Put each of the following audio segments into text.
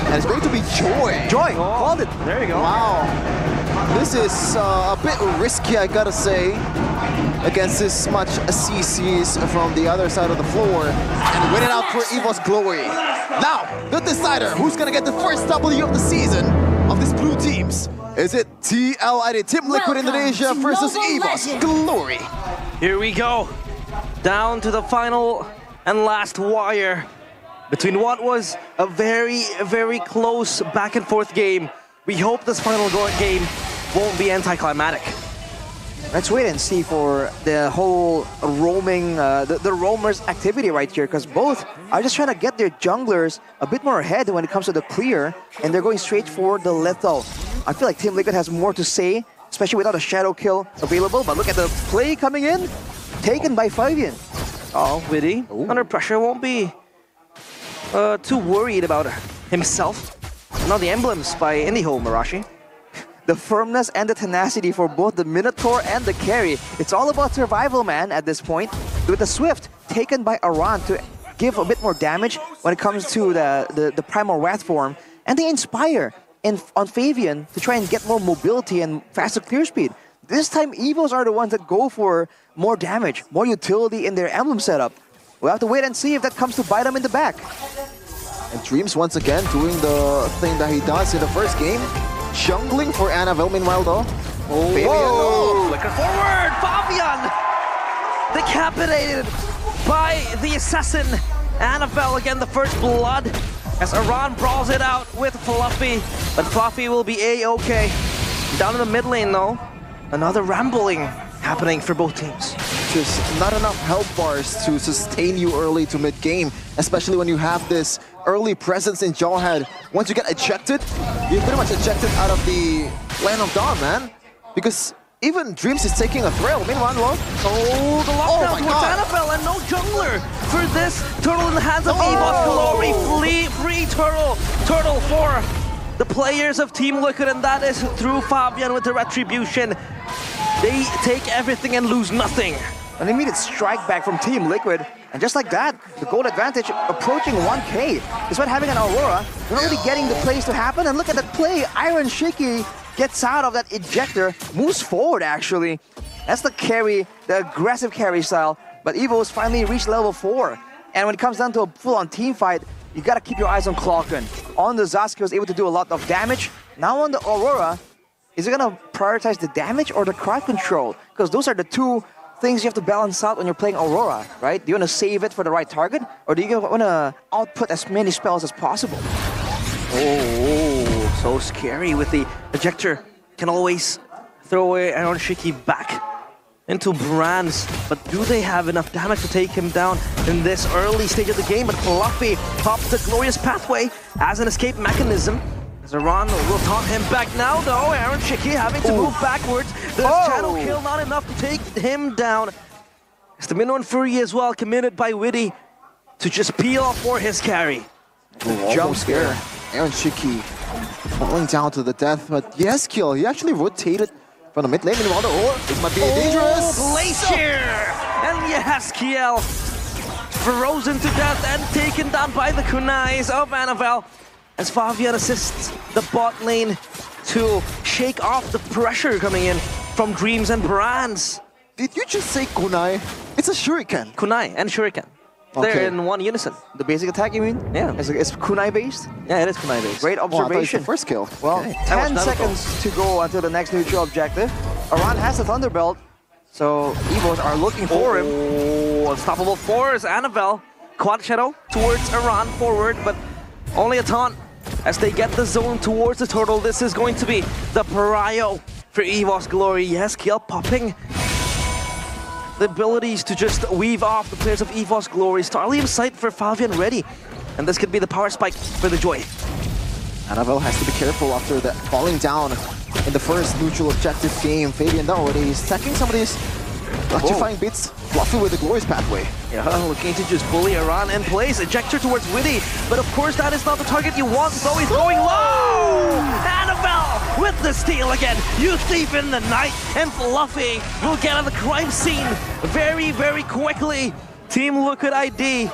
And it's going to be Joy. Joy, called it. There you go. Wow. This is a bit risky, I gotta say, against this much CCs from the other side of the floor. And win it out for EVOS Glory. Now, the decider, who's gonna get the first W of the season of these blue teams? Is it TLID, Team Liquid Indonesia versus EVOS Glory? Here we go. Down to the final and last wire between what was a very, very close back and forth game. We hope this final game won't be anticlimactic. Let's wait and see for the whole roaming, the roamers activity right here, because both are just trying to get their junglers a bit more ahead when it comes to the clear, and they're going straight for the lethal. I feel like Team Liquid has more to say, especially without a shadow kill available, but look at the play coming in, taken by Fabian. Oh, Witty, under pressure, won't be too worried about himself. Now the emblems by Indiho, Marashi. The firmness and the tenacity for both the Minotaur and the carry. It's all about survival, man, at this point. With the Swift taken by Aran to give a bit more damage when it comes to the Primal Wrath form. And they Inspire on Fabian to try and get more mobility and faster clear speed. This time, EVOs are the ones that go for more damage, more utility in their emblem setup. We'll have to wait and see if that comes to bite them in the back. And Dreams once again doing the thing that he does in the first game. Jungling for Annabelle meanwhile though. Oh, Fabian, flicker forward, Fabian! Decapitated by the assassin. Annabelle again, the first blood, as Aran brawls it out with Fluffy. But Fluffy will be A-okay. Down in the mid lane though, another rambling happening for both teams. Just not enough health bars to sustain you early to mid-game, especially when you have this early presence in Jawhead. Once you get ejected, you're pretty much ejected out of the Land of Dawn, man. Because even Dreams is taking a thrill. Meanwhile, oh, the lockdown towards Annabelle, and no jungler for this. Turtle in the hands of EVOS Glory. Free Turtle for the players of Team Liquid, and that is through Fabian with the retribution. They take everything and lose nothing. An immediate strike back from Team Liquid, and just like that, the gold advantage approaching 1K. Despite having an Aurora, you're not really getting the plays to happen, and look at that play. Iron Shiki gets out of that ejector, moves forward actually. That's the carry, the aggressive carry style, but EVO's finally reached level 4. And when it comes down to a full-on team fight, you gotta keep your eyes on Clocken. On the Zaskia was able to do a lot of damage. Now on the Aurora, is it gonna prioritize the damage or the crowd control? Because those are the two things you have to balance out when you're playing Aurora, right? Do you want to save it for the right target, or do you want to output as many spells as possible? Oh, so scary with the ejector. Can always throw away Iron Shiki back into Brands, but do they have enough damage to take him down in this early stage of the game? But Fluffy pops the glorious pathway as an escape mechanism. Aran will taunt him back now though. Iron Shiki having to move backwards. The shadow kill not enough to take him down. It's the Minnow and Fury as well, committed by Witty to just peel off for his carry. Jump scare. Iron Shiki falling down to the death, but yes, kill. He actually rotated from the mid lane meanwhile. This might be dangerous. Glacier! And yes, Kiel frozen to death and taken down by the kunais of Annabelle. As Fabian assists the bot lane to shake off the pressure coming in from Dreams and Brands. Did you just say kunai? It's a shuriken. Kunai and shuriken. Okay. They're in one unison. The basic attack, you mean? Yeah. It's kunai based? Yeah, it is kunai based. Great observation. Oh, first kill. Well, okay. 10 seconds to go until the next neutral objective. Aran has the Thunderbelt, so EVOs are looking for him. Oh, unstoppable force. Annabelle, quad shadow towards Aran forward, but only a taunt. As they get the zone towards the turtle, this is going to be the pariah for EVOS Glory. Yes, Kiel popping the abilities to just weave off the players of EVOS Glory. Starly in sight for Fabian ready. And this could be the power spike for the Joy. Annabelle has to be careful after that falling down in the first neutral objective game. Fabian though already stacking some of these electrifying bits. Fluffy with the glorious pathway. Yeah, looking to just bully Aran in place. Ejector towards Witty. But of course that is not the target you want, so he's going low! Annabelle with the steal again. You thief in the night, and Fluffy will get on the crime scene very, very quickly. Team Liquid ID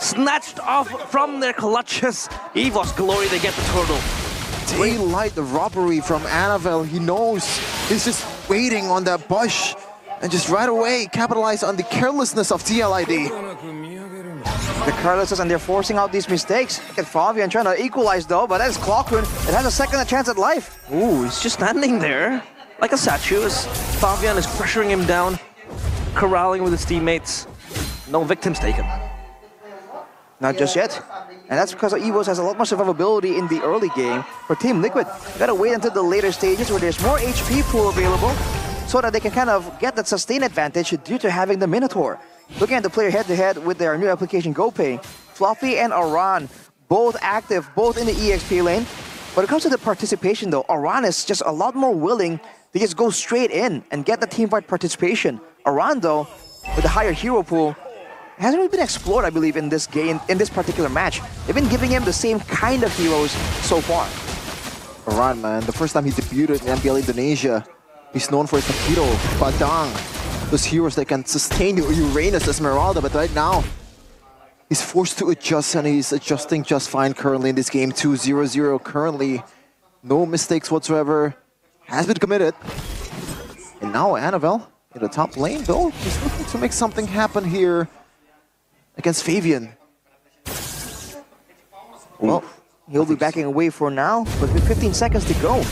snatched off from their clutches. EVOS Glory, they get the turtle. Daylight the robbery from Annabelle. He knows he's just waiting on that bush and just right away capitalize on the carelessness of TLID. The carelessness, and they're forcing out these mistakes. Look at Fabian trying to equalize though, but that's Clockwork. It has a second chance at life. Ooh, he's just standing there like a statue as Fabian is pressuring him down, corralling with his teammates. No victims taken. Not just yet. And that's because EVOS has a lot more survivability in the early game. For Team Liquid, you gotta wait until the later stages where there's more HP pool available so that they can kind of get that sustained advantage due to having the Minotaur. Looking at the player head-to-head with their new application GoPay, Fluffy and Aran, both active, both in the EXP lane. When it comes to the participation though, Aran is just a lot more willing to just go straight in and get the teamfight participation. Aran though, with a higher hero pool, hasn't really been explored, I believe, in this game, in this particular match. They've been giving him the same kind of heroes so far. Aran, man, the first time he debuted in MPL Indonesia, he's known for his Taquito, Badang, those heroes that can sustain Uranus, Esmeralda, but right now, he's forced to adjust, and he's adjusting just fine currently in this game. 2-0-0 currently. No mistakes whatsoever. Has been committed. And now Annabelle in the top lane, though. He's looking to make something happen here against Fabian. Well, he'll be backing away for now, but with 15 seconds to go.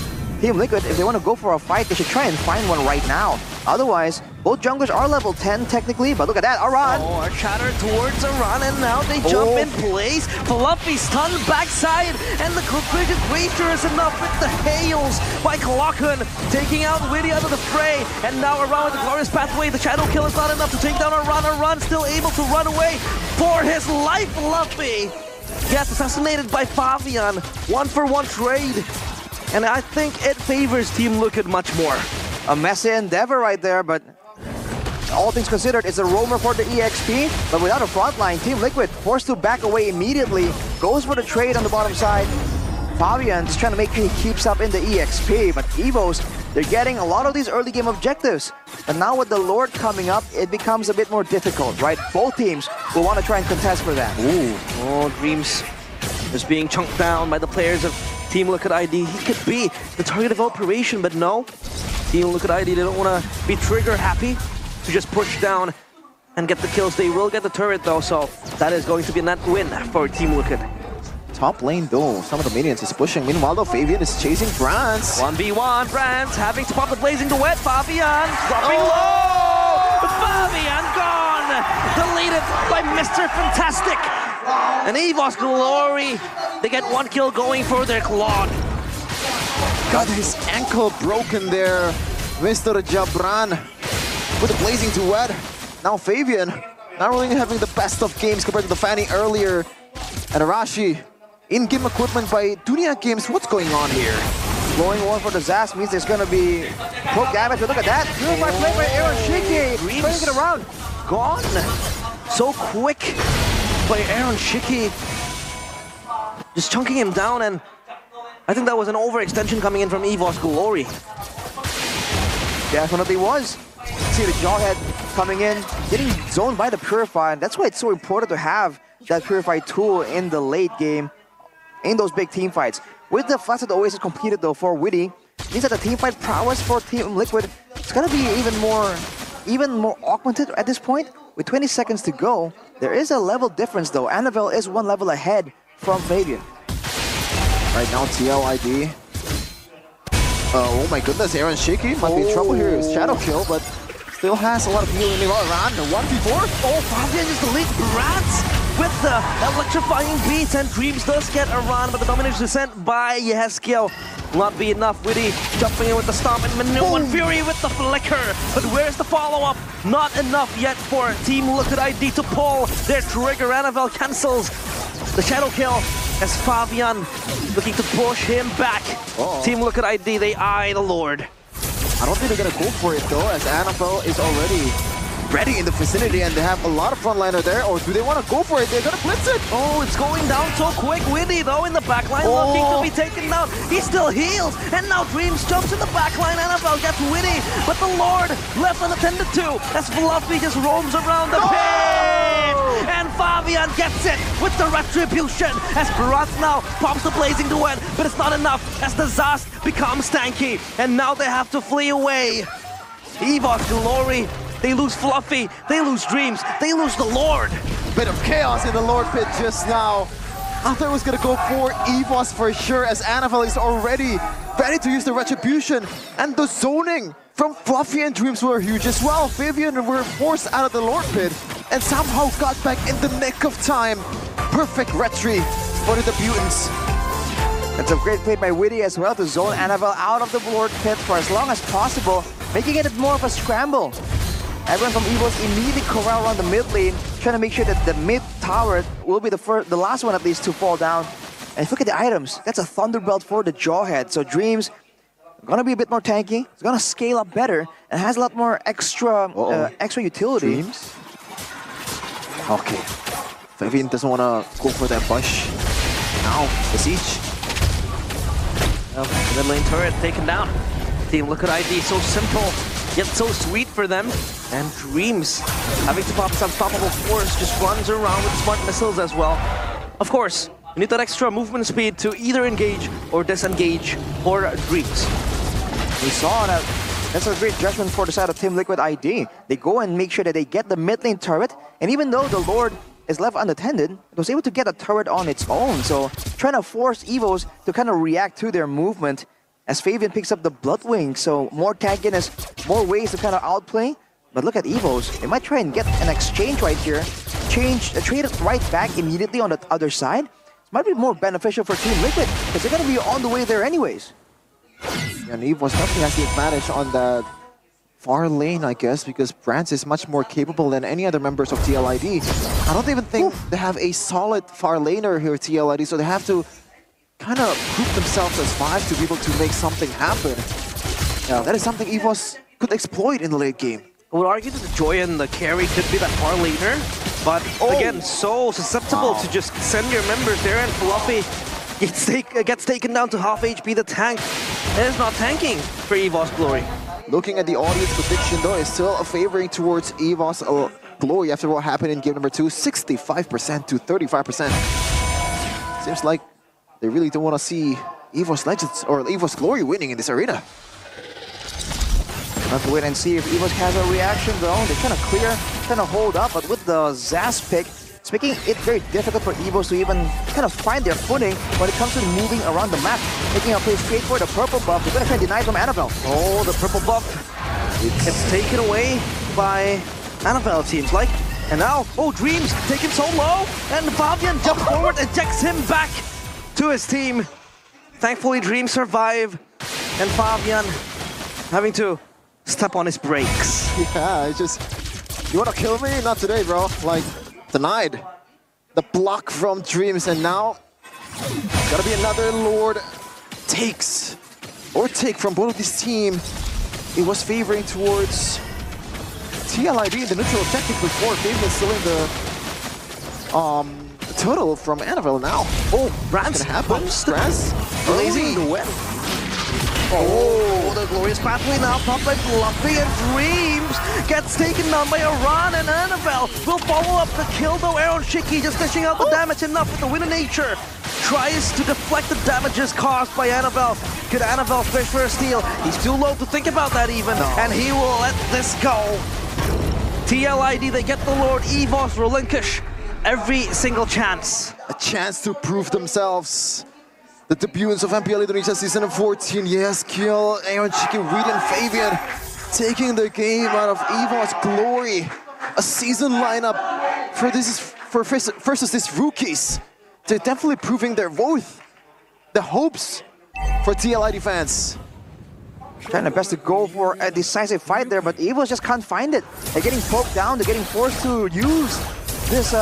Team Liquid, if they want to go for a fight, they should try and find one right now. Otherwise, both junglers are level 10 technically, but look at that, Aran! Oh, a shatter towards Aran, and now they jump in place. Fluffy stun backside, and the Frigid Wager is enough with the hails by Clockun, taking out Witty out of the fray. And now Aran with the Glorious Pathway. The Shadow Kill is not enough to take down Aran. Aran still able to run away for his life. Fluffy gets assassinated by Fabian. 1-for-1 trade. And I think it favors Team Liquid much more. A messy endeavor right there, but all things considered, it's a roamer for the EXP, but without a frontline, Team Liquid forced to back away immediately, goes for the trade on the bottom side. Fabian just trying to make sure he keeps up in the EXP, but EVOS, they're getting a lot of these early game objectives. And now with the Lord coming up, it becomes a bit more difficult, right? Both teams will want to try and contest for that. Ooh, oh, Dreams just being chunked down by the players of Team Liquid ID. He could be the target of operation, but no. Team Liquid ID, they don't want to be trigger happy to just push down and get the kills. They will get the turret though, so that is going to be a net win for Team Liquid. Top lane though, some of the minions is pushing. Meanwhile though, Fabian is chasing Brans. 1v1, Brans having to pop the Blazing Duet. Fabian dropping low! Fabian gone! Deleted by Mr. Fantastic! And EVOS Glory, they get one kill going for their Claude. Got his ankle broken there, Mr. Jabran with the Blazing Duet. Now Fabian not really having the best of games compared to the Fanny earlier. And Arashi, in-game equipment by Dunia Games. What's going on here? Blowing one for the Zaz means there's going to be poke damage, but look at that. Purified play by Aaron Shiki. Turning it around. Gone. So quick by Aaron Shiki. Just chunking him down, and I think that was an overextension coming in from EVOS Glory. Definitely was. See the Jawhead coming in, getting zoned by the Purify, and that's why it's so important to have that Purify tool in the late game, in those big team fights. With the fact that the Oasis completed though for Witty, means that the team fight prowess for Team Liquid is gonna be even more augmented at this point. With 20 seconds to go, there is a level difference though. Annabelle is one level ahead from Fabian. Right now, TLID. Oh my goodness, Aaron Shiki might be in trouble here. It's Shadow Kill, but still has a lot of healing around. The 1v4. Oh, Fabian just deletes Brats with the electrifying beats, and Dreams does get around, but the domination descent by Yeskiel will not be enough. Witty jumping in with the stomp, and Manu and Fury with the flicker. But where's the follow-up? Not enough yet for Team Liquid ID to pull their trigger. Annabelle cancels the Shadow Kill as Fabian looking to push him back. Team Liquid ID, they eye the Lord. I don't think they're gonna go for it though, as Annabelle is already ready in the vicinity and they have a lot of frontliner there. Or do they want to go for it? They're gonna blitz it. Oh, it's going down so quick. Witty though in the backline looking to be taken down. He still heals, and now Dreams jumps in the backline. Annabelle gets Witty, but the Lord left unattended to as Fluffy just roams around the pit. and Fabian gets it with the retribution as Barat now pops the blazing duet, but it's not enough as the Zast becomes tanky, and now they have to flee away. EVOS Glory, they lose Fluffy, they lose Dreams, they lose the Lord. Bit of chaos in the Lord pit just now. I thought it was gonna go for EVOS for sure, as Annabelle is already ready to use the retribution, and the zoning from Fluffy and Dreams were huge as well. Vivian were forced out of the Lord pit and somehow got back in the nick of time. Perfect retry for the Debutants. That's a great play by Witty as well to zone Annabelle out of the Lord pit for as long as possible, making it more of a scramble. Everyone from EVOS immediately corral around the mid lane, trying to make sure that the mid tower will be the last one at least to fall down. And if you look at the items, that's a Thunderbelt for the Jawhead. So Dreams gonna be a bit more tanky. It's gonna scale up better and has a lot more extra utility. Dreams? Okay. Vivian doesn't want to go for that bush. Now, the siege. The mid lane turret taken down. Team Liquid ID, so simple, yet so sweet for them. And Dreams, having to pop his unstoppable force, just runs around with smart missiles as well. Of course, you need that extra movement speed to either engage or disengage for Dreams. We saw that. That's a great judgment for the side of Team Liquid ID. They go and make sure that they get the mid lane turret, and even though the Lord is left unattended, it was able to get a turret on its own. So trying to force EVOS to kind of react to their movement as Fabian picks up the Bloodwing. So more tankiness, more ways to kind of outplay. But look at EVOS. They might try and get an exchange right here. Trade it right back immediately on the other side. It might be more beneficial for Team Liquid because they're going to be on the way there anyways. And EVOS definitely has the advantage on the far lane, I guess, because Brands is much more capable than any other members of TLID. I don't even think they have a solid far laner here at TLID, so they have to kind of prove themselves as five to be able to make something happen. Yeah, that is something EVOS could exploit in the late game. I would argue that the Joy and the carry could be that far laner, but again, so susceptible to just send your members there, and Fluffy gets taken down to half HP. The tank is not tanking for EVOS Glory. Looking at the audience prediction though, is still favoring towards EVOS Glory after what happened in game number 2, 65% to 35%. Seems like they really don't want to see EVOS Legends or EVOS Glory winning in this arena. We'll have to wait and see if EVOS has a reaction though. They're trying to clear, trying to hold up, but with the Zast pick, it's making it very difficult for EVOS to even kind of find their footing when it comes to moving around the map. Taking a play straight for the purple buff. They're going to try and deny from Annabelle. Oh, the purple buff. It's taken away by Annabelle, it seems like. And now, oh, Dreams taken so low, and Fabian jumps forward, ejects him back to his team. Thankfully, Dreams survive, and Fabian having to step on his brakes. Yeah, it's just, you want to kill me? Not today, bro. Like, denied. The block from Dreams, and now gotta be another Lord take from both of this team. It was favoring towards TLID in the neutral objective before. Fabian stealing the total from Annabelle now. Oh, Brands gonna happen. Brands blazing the web. Oh, the glorious pathway now popped by Fluffy, and Dreams gets taken down by Aran, and Annabelle will follow up the kill though. Aaron Shiki just dishing out the damage enough with the Wind of Nature. Tries to deflect the damages caused by Annabelle. Could Annabelle fish for a steal? He's too low to think about that even, and he will let this go. TLID, they get the Lord. EVOS relinquish every single chance. A chance to prove themselves. The debutants of MPL Indonesia Season 14, yes, kill Aaron Shiki, Reed and Fabian, taking the game out of EVOS Glory. A season lineup versus these rookies. They're definitely proving their worth, the hopes for TLID fans. Trying their best to go for a decisive fight there, but EVOS just can't find it. They're getting poked down, they're getting forced to use this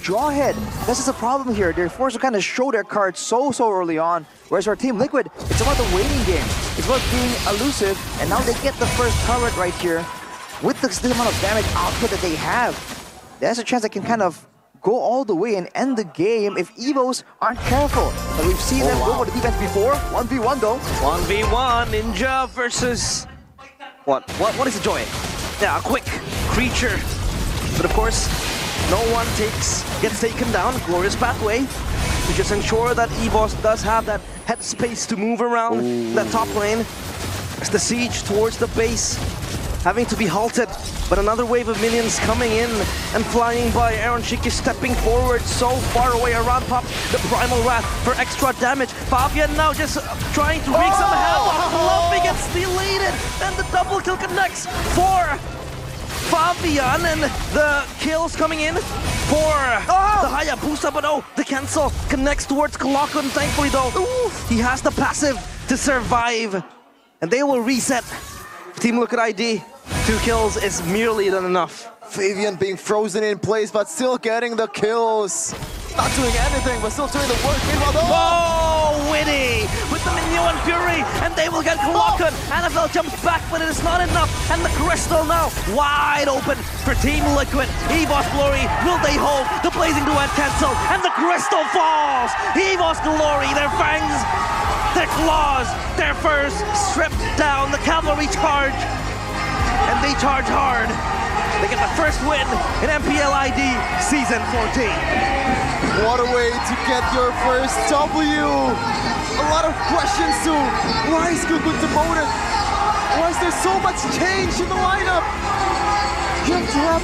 Jawhead. This is a problem here. They're forced to kind of show their cards so early on. Whereas our Team Liquid, it's about the waiting game. It's about being elusive, and now they get the first turret right here. With this amount of damage output that they have, there's a chance they can kind of go all the way and end the game if EVOS aren't careful. But we've seen them go for the defense before. 1v1 though. 1v1, Ninja versus... What is the Joy? Yeah, a quick creature. But of course, No one gets taken down. Glorious pathway to just ensure that EVOS does have that headspace to move around that top lane. As the siege towards the base having to be halted, but another wave of minions coming in and flying by. Aaron Shiki stepping forward so far away. Around pops the Primal Wrath for extra damage. Fabian now just trying to wreak some havoc. Luffy gets deleted, and the double kill connects for Fabian, and the kills coming in for the Hayabusa, but the cancel connects towards Kalakun. Thankfully though, he has the passive to survive, and they will reset. Team Liquid ID, 2 kills is merely than enough. Fabian being frozen in place, but still getting the kills. Not doing anything, but still doing the work. Witty with the Minion Fury, and they will get Kalakun. NFL jumps back, but it is not enough. And the Crystal now wide open for Team Liquid. EVOS Glory, will they hold? The Blazing Duet cancel, and the Crystal falls. EVOS Glory, their fangs, their claws, their furs stripped down. The cavalry charge, and they charge hard. They get the first win in MPL ID Season 14. What a way to get your first W. A lot of questions too. Why is Goodwood demoted? Why is there so much change in the lineup? You have to have